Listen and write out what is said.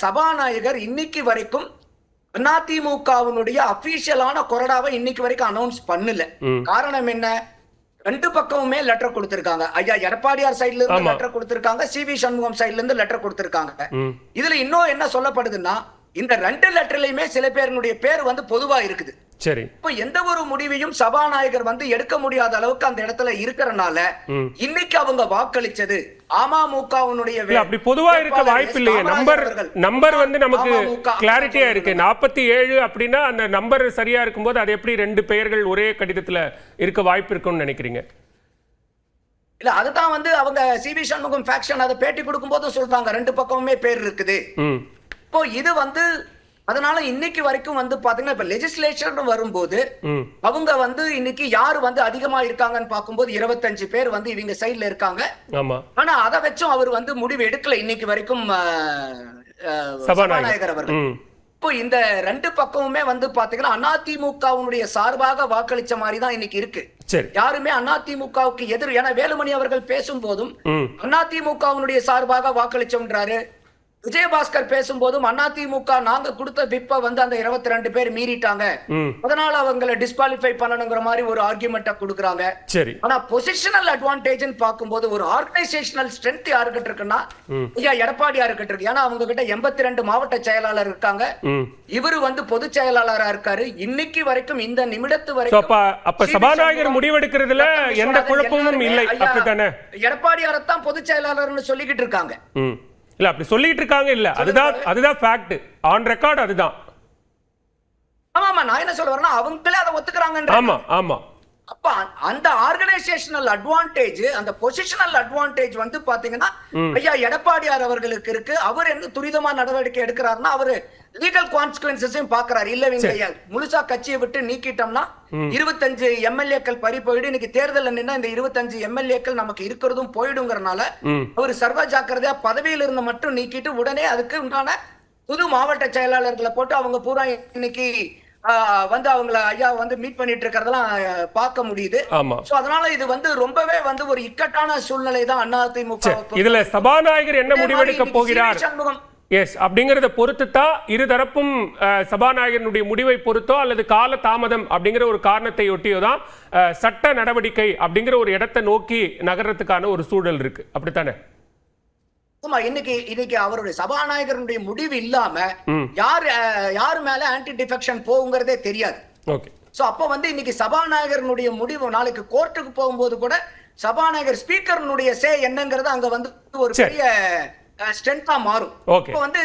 சபாநாயகர் இன்னைக்கு வரைக்கும் அதிமுகவினுடைய அபிஷியலான கொறடாவை இன்னைக்கு வரைக்கும் அனௌன்ஸ் பண்ணல. காரணம் என்ன? ரெண்டு பக்கமுமே லெட்டர் கொடுத்திருக்காங்க. ஐயா எடப்பாடியார் சைடுல இருந்து லெட்டர் கொடுத்திருக்காங்க, சி.வி. சண்முகம் சைடுல இருந்து லெட்டர் கொடுத்திருக்காங்க. இதுல இன்னும் என்ன சொல்லப்படுதுன்னா, இந்த ரெண்டு லெட்டர்லயுமே சில பேருடைய பேர் வந்து பொதுவா இருக்குது. சரி, இப்ப எந்த ஒரு முடிவையும் சபாநாயகர் வந்து எடுக்க முடியாத அளவுக்கு அந்த இடத்துல இருக்கறனால இன்னைக்கு அவங்க வாக்களிச்சது அமமுகவுடைய அப்படி பொதுவா இருக்க வாய்ப்பு இல்லையே. நம்பர் வந்து நமக்கு கிளாரிட்டியா இருக்கு. 47 அப்படின்னா அந்த நம்பர் சரியா இருக்கும்போது அது எப்படி ரெண்டு பெயர்கள் ஒரே கடிதத்துல இருக்க வாய்ப்பு இருக்கும்னு நினைக்கிறீங்க? இல்ல, அதுதான் வந்து அவங்க சி.வி. சண்முகம் ஃபேக்ஷன் அதை பேட்டி கொடுக்கும் போது சொல்றாங்க ரெண்டு பக்கமுமே பேர் இருக்குது. இப்போ இது வந்து அதனால இன்னைக்கு வரைக்கும் வந்து பாத்தீங்கன்னா இப்ப லெஜிஸ்லேச்சர் வரும்போது அவங்க வந்து இன்னைக்கு யாரு வந்து அதிகமா இருக்காங்கன்னு பார்க்கும்போது 25 பேர் வந்து இவங்க சைட்ல இருக்காங்க. ஆனா அதை வச்சும் அவர் வந்து முடிவு எடுக்கல இன்னைக்கு வரைக்கும் சபாநாயகர் அவர்கள். இப்போ இந்த ரெண்டு பக்கமுமே வந்து பாத்தீங்கன்னா அதிமுகவுடைய சார்பாக வாக்களிச்ச மாதிரி தான் இன்னைக்கு இருக்கு. யாருமே அதிமுகவுக்கு எதிர். ஏன்னா வேலுமணி அவர்கள் பேசும் போதும் அதிமுகவுடைய சார்பாக வாக்களிச்சோம்ன்றாரு. விஜயபாஸ்கர் பேசும்போதும் அதிமுக நாங்க கொடுத்த விப்ப வந்து அந்த 22 பேர் மீறிட்டாங்க, அதனால அவங்களை டிஸ்குவாலிஃபை பண்ணணுங்கிற மாதிரி ஒரு ஆர்குமெண்ட்டை கொடுக்குறாங்க. சரி, ஆனா பொசிஷனல் அட்வான்டேஜ் பார்க்கும்போது ஒரு ஆர்கனைசேஷனல் ஸ்ட்ரென்த் யாருக்கிட்ட இருக்குன்னா ஐயா எடப்பாடி யாருக்கிட்ட இருக்கு. ஏன்னா அவங்க கிட்ட 82 மாவட்ட செயலாளர் இருக்காங்க, இவரு வந்து பொதுச் செயலாளரா இருக்காரு. இன்னைக்கு வரைக்கும் இந்த நிமிடத்து வரைக்கும் அப்ப சபாநாயகர் முடிவெடுக்கிறதுல எந்த குழப்பமும் இல்லை. அப்படித்தானே? எடப்பாடியாரத்தான் பொதுச் செயலாளர்னு சொல்லிக்கிட்டு இருக்காங்க. இல்ல அப்படி சொல்லிட்டு இருக்காங்க. இல்ல அதுதான் ஃபேக்ட், ஆன் ரெக்கார்ட் அதுதான். ஆமா, நான் என்ன சொல்ல வரேன்னா அவங்களே அதை ஒத்துக்கறாங்க. ஆமா ஆமா. அப்ப அந்த ஆர்கனைசேஷனல் அட்வான்டேஜ், அந்த பொசிஷனல் அட்வான்டேஜ் வந்து பாத்தீங்கன்னா ஐயா எடப்பாடியார் அவர்களுக்கு இருக்கு. அவர் என்ன துரிதமா நடவடிக்கை எடுக்கிறாருன்னா அவரு லீகல் கான்சிக்வன்சஸையும் பாக்குறாரு. இல்ல முழுசா கட்சியை விட்டு நீக்கிட்டோம்னா 25 எம்எல்ஏக்கள் பறி போயிடு. இன்னைக்கு தேர்தல் நின்னா இந்த 25 எம்எல்ஏக்கள் நமக்கு இருக்கிறதும் போயிடுங்கிறனால அவர் சர்வ ஜாக்கிரதையா பதவியில இருந்து மட்டும் நீக்கிட்டு உடனே அதுக்கு உண்டான புது மாவட்ட செயலாளர்களை போட்டு அவங்க பூரா இன்னைக்கு வந்து அவங்கள ஐயா வந்து மீட் பண்ணிட்டு இருக்கிறதெல்லாம் பார்க்க முடியுது. அதனால இது வந்து ரொம்பவே வந்து ஒரு இக்கட்டான சூழ்நிலை தான் அதிமுக. இதுல சபாநாயகர் என்ன முடிவெடுக்க போகிறார் எஸ் அப்படிங்கறத பொறுத்து தான் இருதரப்பும் சபாநாயகனுடைய முடிவை பொறுத்தோ அல்லது கால தாமதம் அப்படிங்கிற ஒரு காரணத்தை ஒட்டியோ தான் சட்ட நடவடிக்கை அப்படிங்கிற ஒரு இடத்தை நோக்கி நகர்றதுக்கான ஒரு சூழல் இருக்கு. அப்படித்தானே? இன்னைக்கு அவருடைய சபாநாயகருடைய முடிவு இல்லாம யாரு மேல ஆன்டி டிஃபெக்ஷன் போகுங்கிறதே தெரியாது. அப்ப வந்து இன்னைக்கு சபாநாயகருடைய முடிவு நாளைக்கு கோர்ட்டுக்கு போகும்போது கூட சபாநாயகர் ஸ்பீக்கருடைய சே என்னங்கிறது அங்க வந்து ஒரு பெரிய ஸ்ட்ரென்த்தா மாறும். இப்ப வந்து